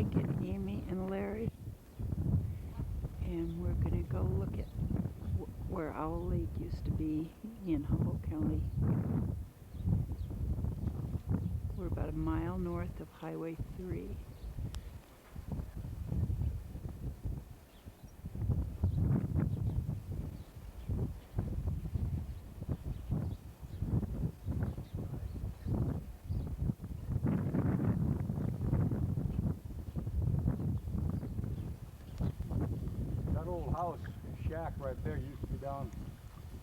Mike and Amy and Larry, and we're going to go look at where Owl Lake used to be in Humboldt County. We're about a mile north of Highway 3. House shack right there used to be down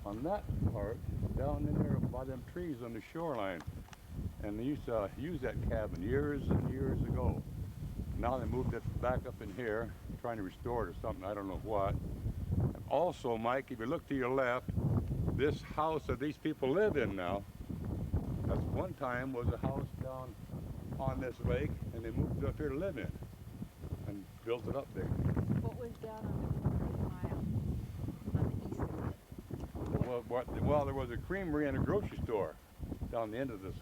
on that part, down in there by them trees on the shoreline, and they used to use that cabin years and years ago. Now they moved it back up in here, trying to restore it or something, I don't know what. And also, Mike, if you look to your left, this house that these people live in now, that's one time was a house down on this lake, and they moved it up here to live in and built it up big. What was down on the Well, there was a creamery and a grocery store down the end of this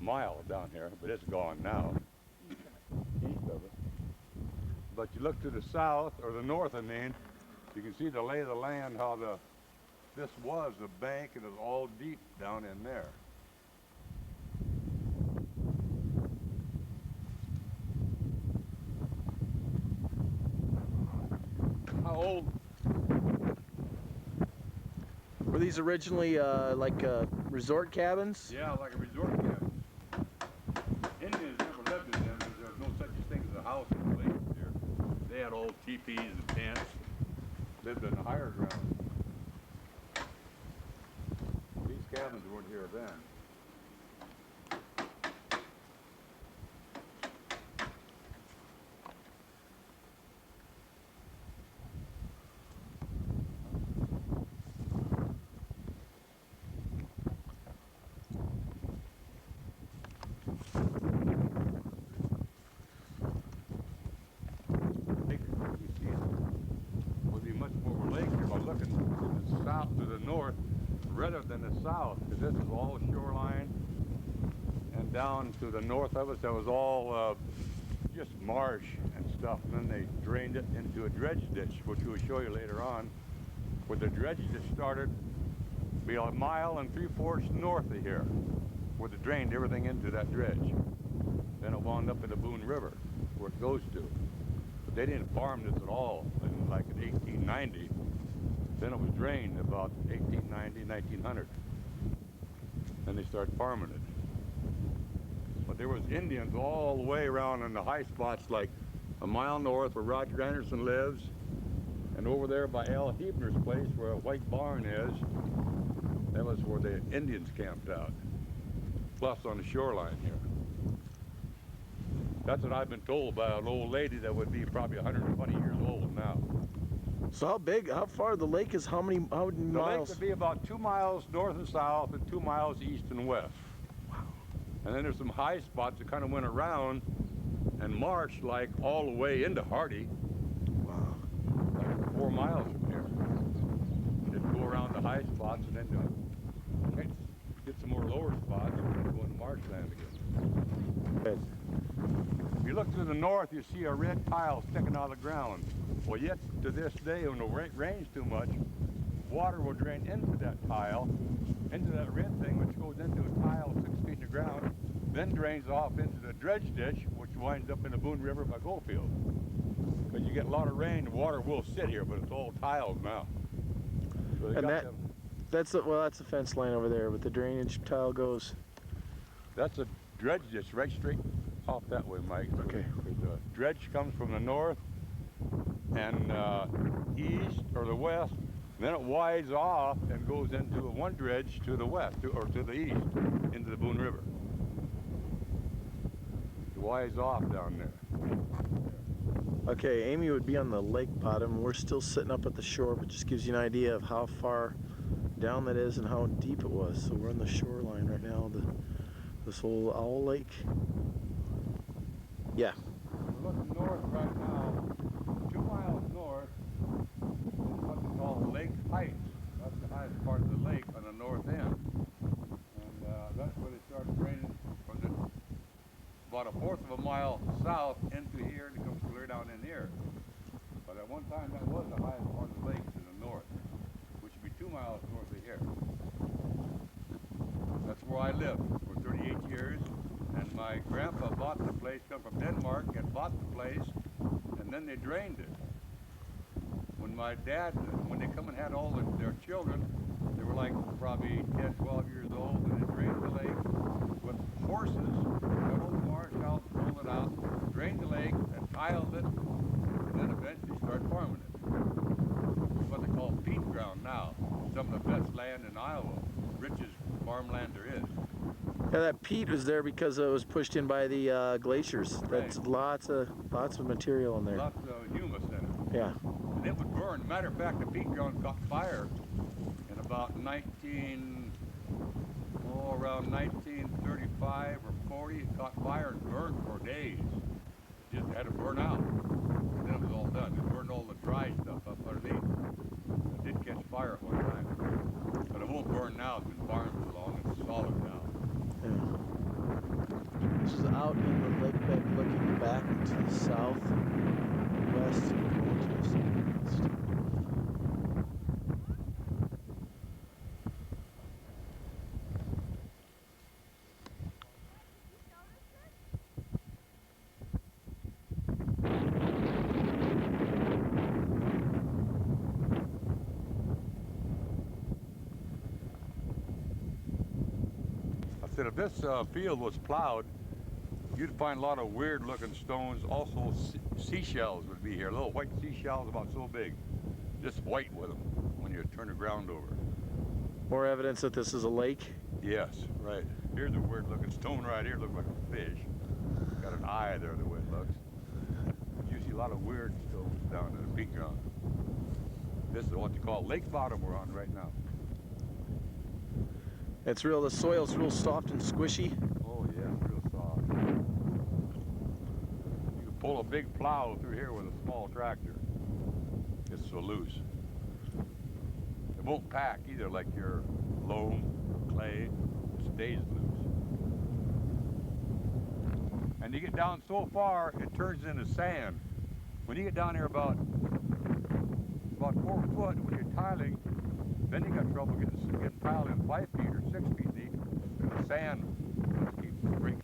mile down here, but it's gone now, east of it. But you look to the south, or the north, I mean, you can see the lay of the land, how this was the bank, and it was all deep down in there. How old? Were these originally like resort cabins? Yeah, like a resort cabin. Indians never lived in them because there was no such thing as a house in the lake here. They had old teepees and tents, lived in the higher ground. These cabins weren't here then. Rather than the south, because this is all shoreline, and down to the north of us, that was all just marsh and stuff, and then they drained it into a dredge ditch, which we'll show you later on, where the dredge ditch started be a mile and 3/4 north of here, where they drained everything into that dredge. Then it wound up in the Boone River, where it goes to. But they didn't farm this at all, in like in 1890. Then it was drained about 1890, 1900. Then they started farming it. But there was Indians all the way around in the high spots, like a mile north where Roger Anderson lives, and over there by Al Hebner's place where a white barn is, that was where the Indians camped out. Plus on the shoreline here. That's what I've been told by an old lady that would be probably 120 years old now. So how big, how far the lake is, how many miles? The lake would be about 2 miles north and south and 2 miles east and west. Wow. And then there's some high spots that kind of went around and marched like all the way into Hardy. Wow. Like 4 miles from here. It'd go around the high spots and then get some more lower spots and then go into marshland again. Good. If you look to the north, you see a red tile sticking out of the ground. Well, yet to this day, when it rains too much, water will drain into that tile, into that red thing, which goes into a tile 6 feet in the ground, then drains off into the dredge ditch, which winds up in the Boone River by Goldfield. When you get a lot of rain, the water will sit here, but it's all tiles now. So and that's a fence line over there, but the drainage tile goes. That's a dredge ditch right straight off that way, Mike. Okay. The dredge comes from the north and east or the west, then it wides off and goes into one dredge to the west or to the east into the Boone River. It wides off down there. Okay, Amy would be on the lake bottom. We're still sitting up at the shore, but just gives you an idea of how far down that is and how deep it was. So we're on the shoreline right now, this whole Owl Lake. Yeah. We're looking north right now, 2 miles north, is what's called Lake Heights. That's the highest part of the lake on the north end. And that's where they started draining from the about a fourth of a mile south into here and it comes clear down in here. But at one time that was the highest part of the lake to the north, which would be 2 miles north of here. That's where I lived for 38 years, and my grandpa bought the place, come from Denmark, and bought the place, and then they drained it. When my dad, when they come and had all their children, they were like probably 10, 12 years old, and they drained the lake with horses, got all the marsh out, pulled it out, drained the lake, and tiled it, and then eventually started farming it. It's what they call peat ground now. Some of the best land in Iowa, richest farmland there is. Yeah, that peat was there because it was pushed in by the glaciers. That's Right. lots of material in there. Lots of humus in it. Yeah. And it would burn. Matter of fact, the peat ground caught fire in about around 1935 or 40. It caught fire and burned for days. Just had to burn out. And then it was all done. It burned all the dry stuff up underneath. It did catch fire at one time. But it won't burn now. It's been farmed so long. It's solid now. Yeah. This is out in the lake bed looking back to the south, west, and going to the southeast. Said if this field was plowed, you'd find a lot of weird looking stones. Also seashells would be here, little white seashells about so big, just white with them when you turn the ground over. More evidence that this is a lake. Yes, right. Here's a weird looking stone right here, looks like a fish. Got an eye there the way it looks. You see a lot of weird stones down in the peat ground. This is what you call lake bottom we're on right now. It's real, the soil's real soft and squishy. Oh yeah, real soft. You can pull a big plow through here with a small tractor. It's so loose. It won't pack either like your loam, clay. It stays loose. And you get down so far, it turns into sand. When you get down here about 4 foot, when you're tiling, then you got trouble getting tiled in 5 feet or 6 feet deep, and the sand just keeps breaking.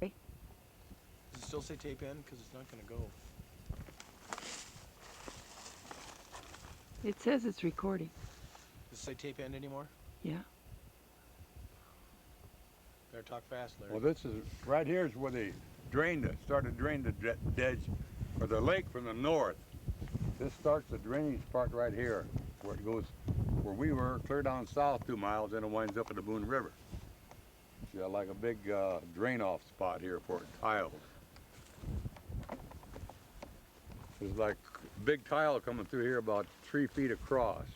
Does it still say tape in? Because it's not going to go. It says it's recording. Does it say tape end anymore? Yeah. Better talk fast, Larry. Well, this is right here is where they drained it, started to drain the ditch or the lake from the north. This starts the drainage part right here, where it goes, where we were, clear down south 2 miles, and it winds up in the Boone River. See, I like a big drain-off spot here for it tiled. There's like a big tile coming through here about 3 feet across,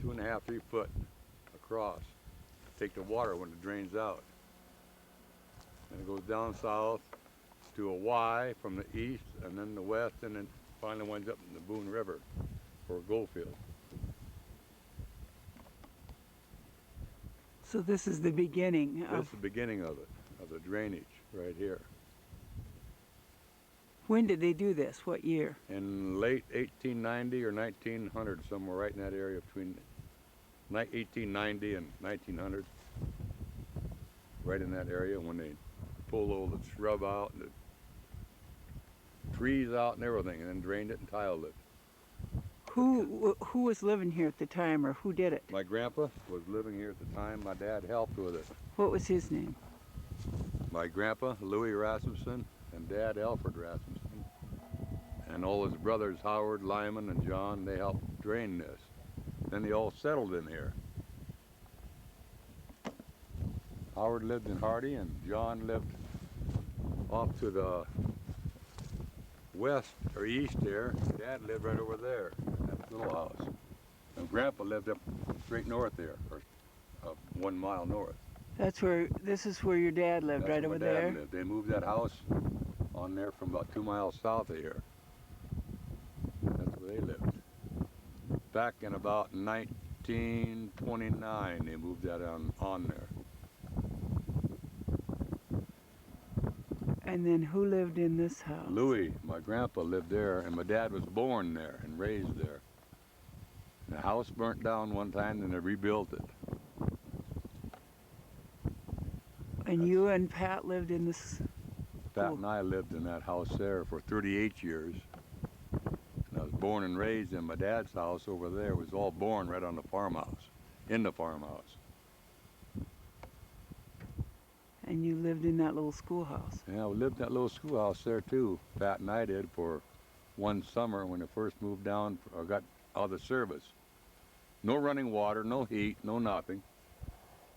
2.5, 3 foot across. Take the water when it drains out. And it goes down south to a Y from the east and then the west, and then finally winds up in the Boone River for a gold field. So this is the beginning That's of. the beginning of it, of the drainage right here. When did they do this? What year? In late 1890 or 1900, somewhere right in that area between 1890 and 1900. Right in that area when they pulled all the shrub out and the trees out and everything, and then drained it and tiled it. Who was living here at the time, or who did it? My grandpa was living here at the time. My dad helped with it. What was his name? My grandpa, Louis Rasmussen, and Dad, Alfred Rasmussen. And all his brothers, Howard, Lyman, and John, they helped drain this. Then they all settled in here. Howard lived in Hardy, and John lived off to the west or east there. Dad lived right over there, that little house. And Grandpa lived up straight north there, or 1 mile north. This is where your dad lived, That's right where over my dad there? lived. They moved that house on there from about 2 miles south of here. That's where they lived. Back in about 1929, they moved that on there. And then who lived in this house? Louis, my grandpa, lived there, and my dad was born there and raised there. The house burnt down one time, and they rebuilt it. And you and Pat lived in this? Pat and I lived in that house there for 38 years. And I was born and raised in my dad's house over there. It was all born right on the farmhouse, in the farmhouse. And you lived in that little schoolhouse? Yeah, we lived in that little schoolhouse there too. Pat and I did for one summer when I first moved down, or got out of the service. No running water, no heat, no nothing.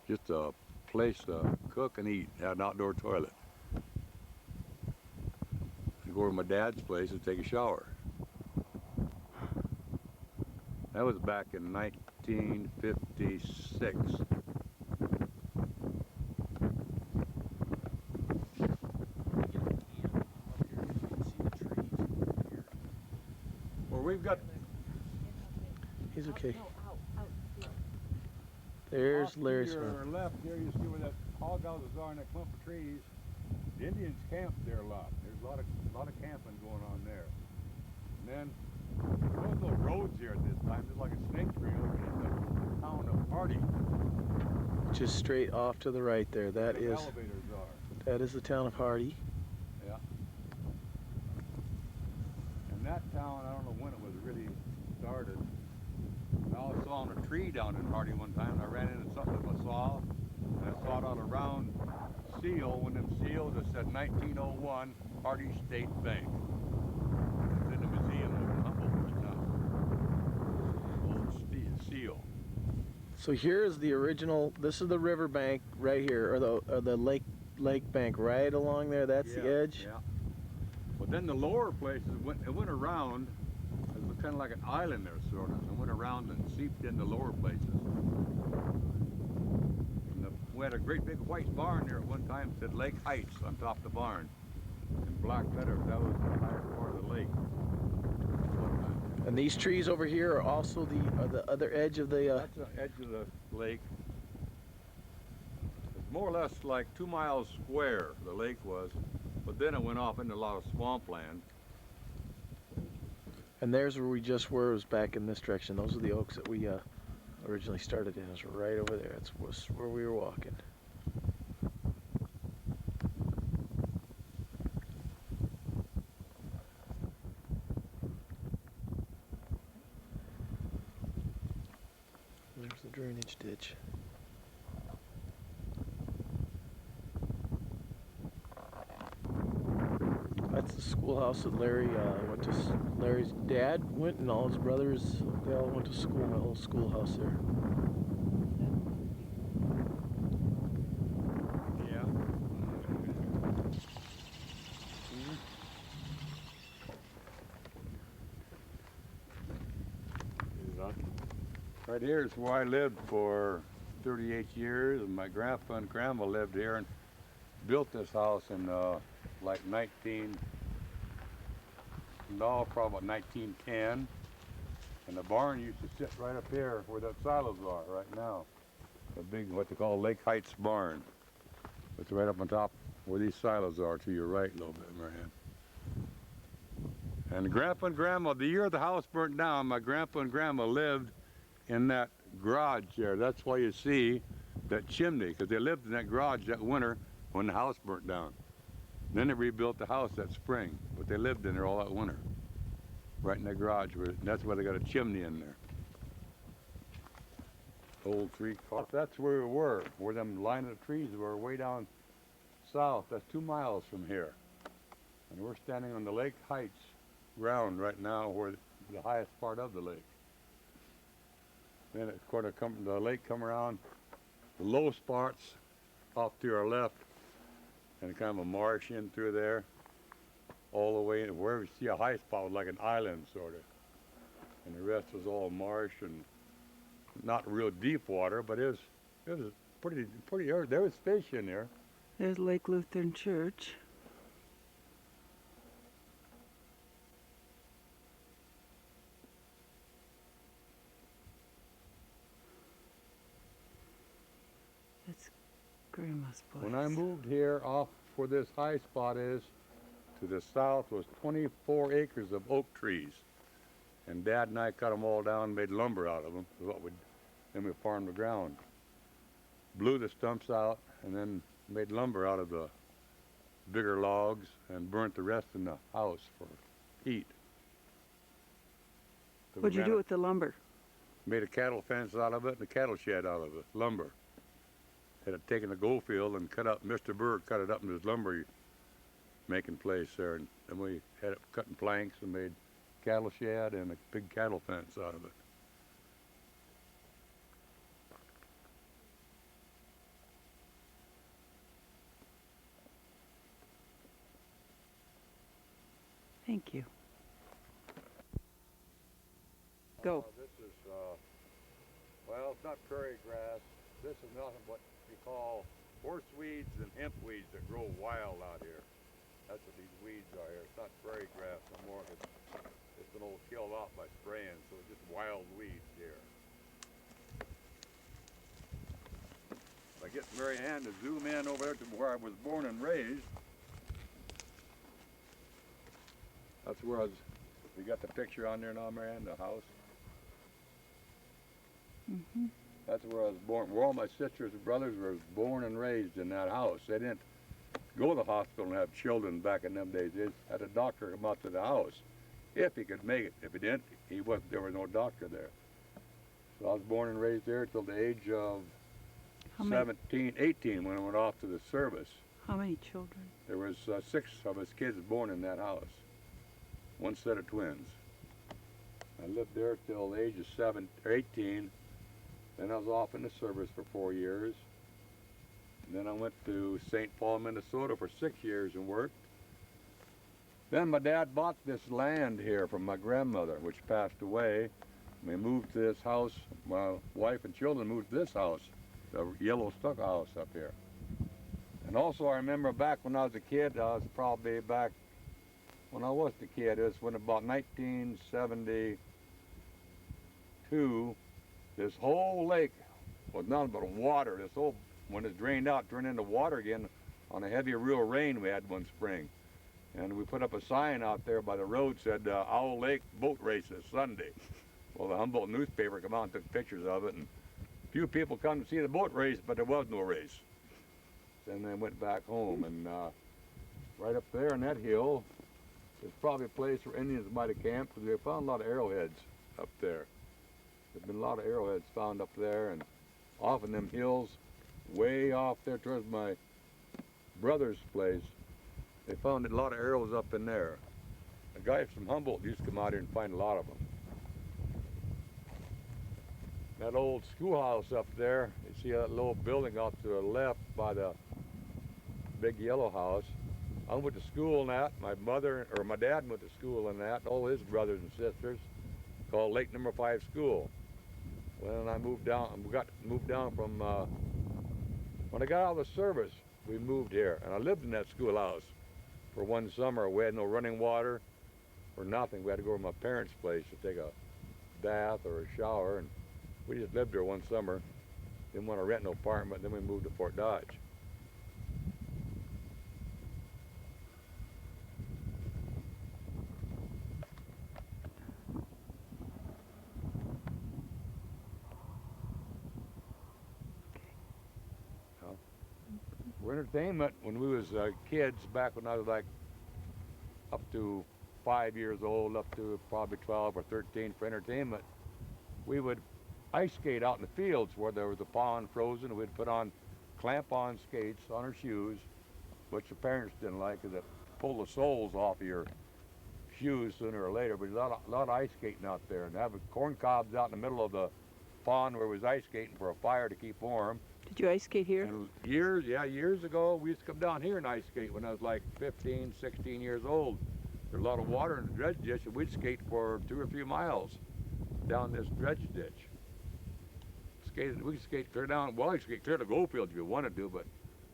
Just a place to cook and eat. Had an outdoor toilet. I'd go over to my dad's place and take a shower. That was back in 1956. Well, we've got He's okay. There's Larry's To your farm. left here, you see where that hog houses are in that clump of trees. The Indians camped there a lot. There's a lot of camping going on there. And then there was no roads here at this time. There's like a snake trail in the town of Hardy. Just straight off to the right there. Where That the is elevators are. the town of Hardy. Yeah. And that town, I don't know when it was really started. I was sawing a tree down in Hardy one time, and I ran into something with my saw, and I sawed out a round seal. One of them seals that said 1901 Hardy State Bank. It's in the museum over in Humboldt right now. Old seal. So here is the original. This is the river bank right here, or the lake bank right along there. That's the edge. Yeah. But then the lower places it went around. It was kind of like an island there, sort of. It went around and seeped into lower places. And we had a great big white barn there at one time. It said Lake Heights on top of the barn. In black letters, that was the highest part of the lake. And these trees over here are also the other edge of the. That's the edge of the lake. It's more or less like 2 miles square, the lake was. But then it went off into a lot of swampland. And there's where we just were. Was back in this direction. Those are the oaks that we originally started in. It's right over there. That's where we were walking. There's the drainage ditch. That's the schoolhouse that Larry went to. Larry's dad went, and all his brothers, they all went to school in that little schoolhouse there. Yeah. Right here is where I lived for 38 years, and my grandpa and grandma lived here and built this house in like probably about 1910. And the barn used to sit right up here where that silos are right now. The big, what they call Lake Heights barn. It's right up on top where these silos are to your right a little bit, Marianne. And grandpa and grandma, the year the house burnt down, my grandpa and grandma lived in that garage there. That's why you see that chimney, because they lived in that garage that winter when the house burnt down. Then they rebuilt the house that spring, but they lived in there all that winter. Right in that garage, that's why they got a chimney in there. Old tree. That's where we were, where them line of trees were way down south. That's 2 miles from here. And we're standing on the Lake Heights ground right now, where the highest part of the lake. Then it's going to come, the lake come around, the low spots off to our left, and kind of a marsh in through there, all the way, and where we see a high spot was like an island sort of. And the rest was all marsh and not real deep water, but it was pretty. There was fish in there. There's Lake Lutheran Church. That's Grandma's place. When I moved here off where this high spot is, to the south was 24 acres of oak trees. And Dad and I cut them all down and made lumber out of them. Then we farmed the ground. Blew the stumps out and then made lumber out of the bigger logs and burnt the rest in the house for heat. So What'd you do with the lumber? Made a cattle fence out of it and a cattle shed out of it, lumber. Had it taken a go field and cut up, Mr. Bird cut it up in his lumber making place there. And then we had it cutting planks and made cattle shed and a big cattle fence out of it. Thank you. Go. This is, well, it's not prairie grass. This is nothing but we call horseweeds and hemp weeds that grow wild out here. That's what these weeds are here. It's not prairie grass no more. It's been all killed off by spraying, so it's just wild weeds here. If I get Mary Ann to zoom in over there to where I was born and raised, that's where I was. You got the picture on there now, Mary Ann, the house? Mm-hmm. That's where I was born, where all my sisters and brothers were born and raised in that house. They didn't go to the hospital and have children back in them days. They had a doctor come out to the house if he could make it. If he didn't, there was no doctor there. So I was born and raised there till the age of 17, 18 when I went off to the service. How many children? There was 6 of us kids born in that house. One set of twins. I lived there till the age of 18. Then I was off in the service for 4 years. And then I went to St. Paul, Minnesota for 6 years and worked. Then my dad bought this land here from my grandmother, which passed away. We moved to this house. My wife and children moved to this house, the yellow stucco house up here. And also I remember back when I was a kid, I was probably back when I was a kid, it was when about 1972, this whole lake was nothing but water. This whole, when it drained out, turned into water again on a heavy real rain we had one spring. And we put up a sign out there by the road said, Owl Lake boat races Sunday. Well, the Humboldt newspaper came out and took pictures of it, and a few people come to see the boat race, but there was no race. Then they went back home, and right up there on that hill, there's probably a place where Indians might have camped, because they found a lot of arrowheads up there. There's been a lot of arrowheads found up there, and off in them hills, way off there towards my brother's place, they found a lot of arrows up in there. A guy from Humboldt used to come out here and find a lot of them. That old schoolhouse up there, you see that little building out to the left by the big yellow house. I went to school in that. My dad went to school in that, all his brothers and sisters, called Lake Number 5 School. When I moved down, from, when I got out of the service, we moved here, and I lived in that schoolhouse for one summer. We had no running water or nothing. We had to go to my parents' place to take a bath or a shower, and we just lived there one summer. Didn't want to rent no apartment, then we moved to Fort Dodge. For entertainment, when we was kids, back when I was like up to 5 years old, up to probably 12 or 13, for entertainment, we would ice skate out in the fields where there was a pond frozen. We'd put on clamp-on skates on our shoes, which the parents didn't like because it pulled the soles off of your shoes sooner or later. But a lot of ice skating out there, and having corn cobs out in the middle of the pond where we was ice skating for a fire to keep warm. Did you ice skate here? And years ago, we used to come down here and ice skate when I was like 15, 16 years old. There's a lot of water in the dredge ditch, and we'd skate for 2 or 3 miles down this dredge ditch. We could skate clear down. Well, you could skate clear to Goldfield if you wanted to, but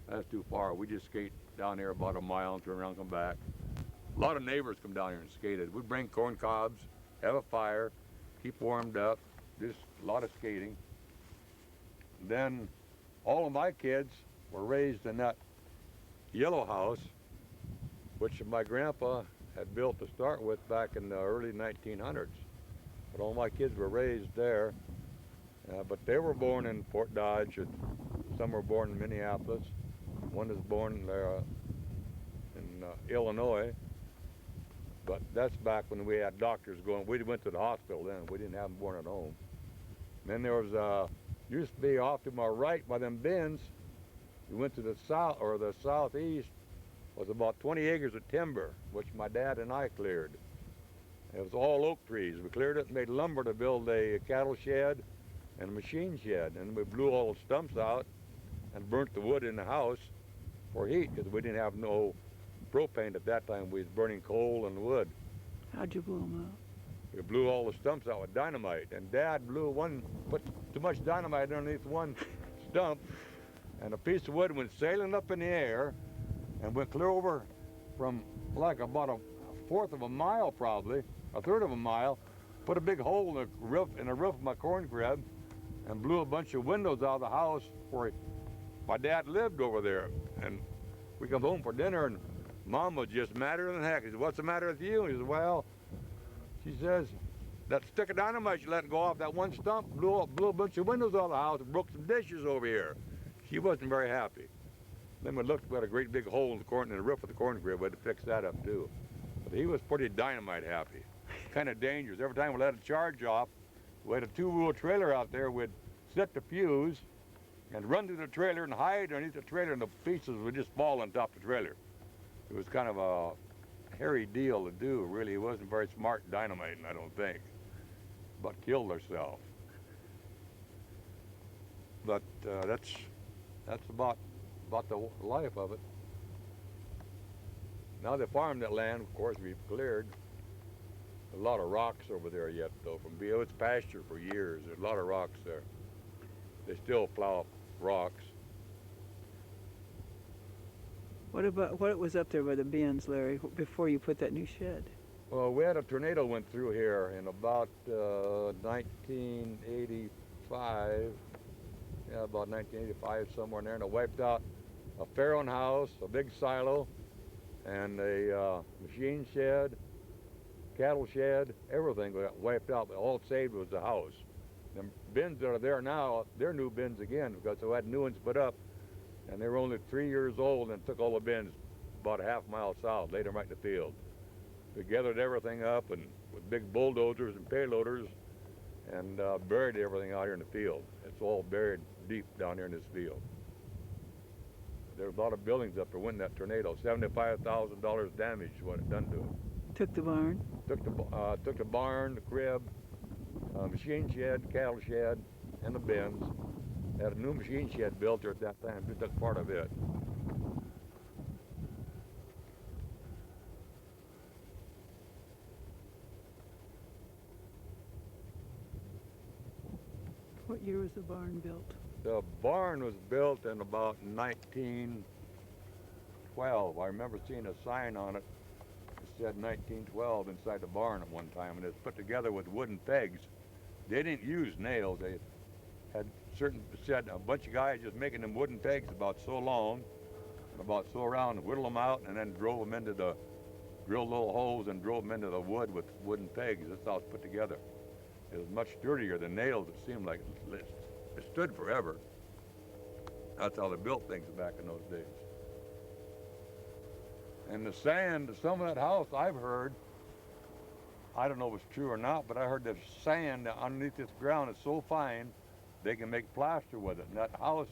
that's too far. We just skate down there about a mile and turn around and come back. A lot of neighbors come down here and skated. We'd bring corn cobs, have a fire, keep warmed up, just a lot of skating. Then all of my kids were raised in that yellow house, which my grandpa had built to start with back in the early 1900s. But all my kids were raised there. But they were born in Fort Dodge, and some were born in Minneapolis. One was born in Illinois. But that's back when we had doctors going. We went to the hospital then. We didn't have them born at home. Then there was used to be off to my right by them bins. We went to the south or the southeast. Was about 20 acres of timber, which my dad and I cleared. It was all oak trees. We cleared it and made lumber to build a cattle shed and a machine shed. And we blew all the stumps out and burnt the wood in the house for heat because we didn't have no propane at that time. We was burning coal and wood. How'd you blow them up? We blew all the stumps out with dynamite. And Dad put too much dynamite underneath one stump, and a piece of wood went sailing up in the air and went clear over from like about a fourth of a mile, probably a third of a mile, put a big hole in the roof of my corn crib and blew a bunch of windows out of the house where my dad lived over there. And we come home for dinner and Mom was just madder than heck. He said, "What's the matter with you?" He said, "Well," she says, "that stick of dynamite you let go off that one stump blew a bunch of windows out of the house and broke some dishes over here." She wasn't very happy. Then we looked, we had a great big hole in the roof of the corn crib. We had to fix that up too. But he was pretty dynamite happy. Kind of dangerous. Every time we let a charge off, we had a two-wheel trailer out there. We'd set the fuse and run to the trailer and hide underneath the trailer, and the pieces would just fall on top of the trailer. It was kind of a hairy deal to do, really. It wasn't very smart dynamiting, I don't think. But killed herself. But that's about the life of it. Now they farmed that land, of course, we've cleared. A lot of rocks over there yet, though. It's pasture for years. There's a lot of rocks there. They still plow up rocks. What was up there by the bins, Larry, before you put that new shed? Well, we had a tornado went through here in about 1985. Yeah, about 1985, somewhere in there, and it wiped out a Farron house, a big silo, and a machine shed, cattle shed, everything got wiped out, but all it saved was the house. The bins that are there now, they're new bins again, because we had new ones put up, and they were only 3 years old, and took all the bins about a half mile south, laid them right in the field. We gathered everything up and with big bulldozers and payloaders, and buried everything out here in the field. It's all buried deep down here in this field. There's a lot of buildings up there when that tornado. $75,000 damage is what it done to it. Took the barn? Took the barn, the crib, machine shed, cattle shed, and the bins. They had a new machine shed built there at that time. We took part of it. What year was the barn built? The barn was built in about 1912. I remember seeing a sign on it. It said 1912 inside the barn at one time, and it's put together with wooden pegs. They didn't use nails. They had said a bunch of guys just making them wooden pegs about so long and about so round, and whittle them out, and then drilled little holes and drove them into the wood with wooden pegs. That's how it's put together. It was much sturdier than nails. It seemed like it stood forever. That's how they built things back in those days. And the sand, some of that house I've heard, I don't know if it's true or not, but I heard the sand underneath this ground is so fine they can make plaster with it. And that house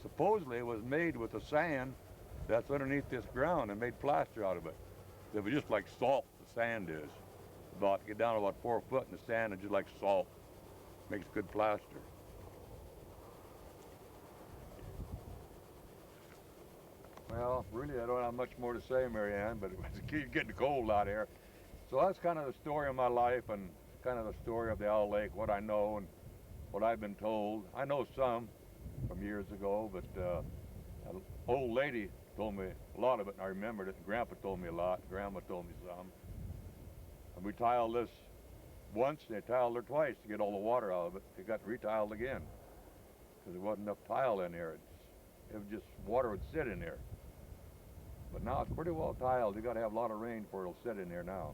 supposedly was made with the sand that's underneath this ground and made plaster out of it. It was just like salt, the sand is. Get down about 4 foot in the sand and just like salt. Makes good plaster. Well, really, I don't have much more to say, Mary Ann, but it's getting cold out here. So that's kind of the story of my life and kind of the story of the Owl Lake, what I know, and what I've been told. I know some from years ago, but an old lady told me a lot of it, and I remembered it. Grandpa told me a lot. Grandma told me some. And we tiled this once, and they tiled her twice to get all the water out of it. It got retiled again because there wasn't enough tile in there. It was just water would sit in there. But now it's pretty well tiled. You got to have a lot of rain before it'll sit in there now.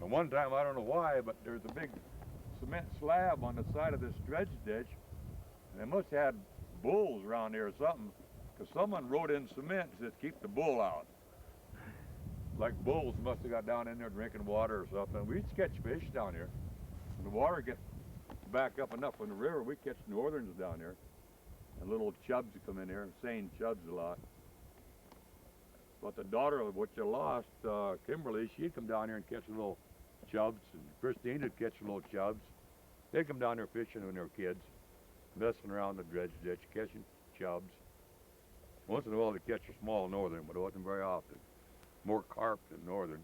And one time, I don't know why, but there's a big cement slab on the side of this dredge ditch, and they must have had bulls around here or something, because someone wrote in cement and said, keep the bull out. Like bulls must have got down in there drinking water or something. We'd catch fish down here. When the water gets back up enough from the river, we catch northerns down here. And little chubs that come in here, seine chubs a lot. But the daughter of what you lost, Kimberly, she'd come down here and catch little chubs, and Christine would catch little chubs. They'd come down there fishing when they were kids, messing around the dredge ditch, catching chubs. Once in a while they'd catch a small northern, but it wasn't very often. More carp than northern.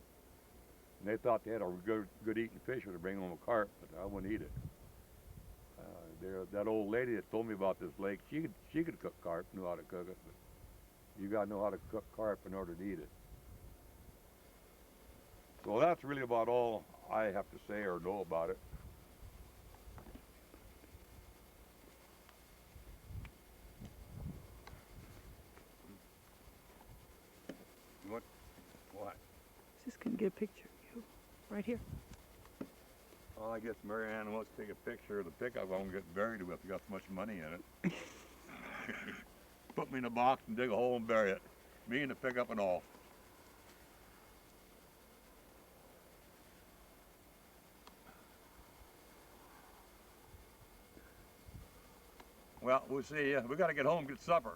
And they thought they had a good eating fish when they bring home a carp, but I wouldn't eat it. That old lady that told me about this lake, she could cook carp, knew how to cook it, but you gotta know how to cook carp in order to eat it. So that's really about all I have to say or know about it. What? Just gonna get a picture of you right here. Well, I guess Mary Ann wants to take a picture of the pickup. I won't get buried with. You got so much money in it. Put me in a box and dig a hole and bury it. Me and the pickup and all. Well, we'll see you. We got to get home and get supper.